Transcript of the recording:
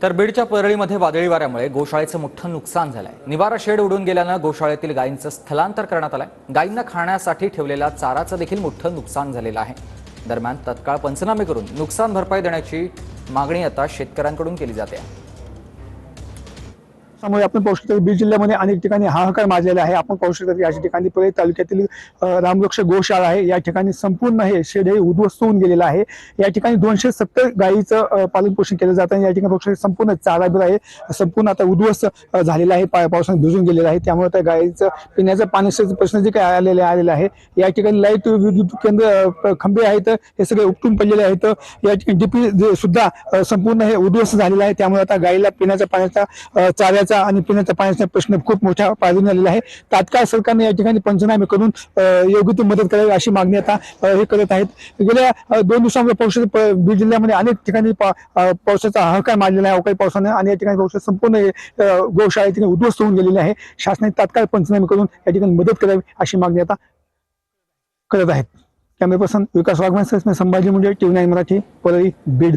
तर बीडच्या परळीमध्ये वादळी वाऱ्यामुळे गोशाळेचं मोठं नुकसान झालंय। निवारा शेड उडून गेल्यानं गोशाळेतील गायींचं स्थलांतर करण्यात आलंय। गायींना खाण्यासाठी ठेवलेल्या चाराचं देखील मोठं नुकसान झालेलं आहे। दरम्यान तत्काळ पंचनामे करून नुकसान भरपाई देण्याची मागणी आता शेतकऱ्यांकडून केली जाते आहे। त्यामुळे आपण पाहू शकतो बीड जिल्ह्यामध्ये अनेक ठिकाणी हाहाकार माजलेला आहे। आपण पाहू शकतो या ठिकाणी परळी तालुक्यातील रामवृक्ष गोशाळा आहे। या ठिकाणी संपूर्ण हे शेड हे उद्ध्वस्त होऊन गेलेलं आहे। या ठिकाणी 270 गायीचं पालन पोषण केलं जातं आणि या ठिकाणी पाहू शकतो संपूर्ण चारा बिरा आहे संपूर्ण आता उद्ध्वस्त झालेला आहे, पावसाने भिजून गेलेला आहे। त्यामुळे त्या गायीचं पिण्याचं पाण्याचा प्रश्न जे काय आलेला आहे। या ठिकाणी लाईट विद्युत केंद्र खंबे आहेत हे सगळे उपटून पडलेले आहेत। या ठिकाणी डीपी सुद्धा संपूर्ण हे उद्ध्वस्त झालेलं आहे। त्यामुळे आता गायीला पिण्याच्या पाण्याचा चाऱ्याचा आणि पिण्याच्या पाण्याचा प्रश्न खूप मोठ्या पातळीवर आलेला आहे। तात्काळ सरकारने या ठिकाणी पंचनामे करून योग्य ती मदत करावी अशी मागणी आता हे करत आहेत। गेल्या 2 दिवसांमध्ये पाऊस बीड जिल्ह्यामध्ये अनेक ठिकाणी पावसाचा हाहाकार माजलेला आहे अवकाळी पावसाने आणि या ठिकाणी पाऊस संपूर्ण गोशाळा ठिकाणी उद्ध्वस्त होऊन गेलेली आहे। शासनाने तात्काळ पंचनामे करून या ठिकाणी मदत करावी अशी मागणी आता करत आहेत। कॅमेरा पर्सन विकास वाघमारे, संभाजी मुंडे, TV9 मराठी, परळी, बीड।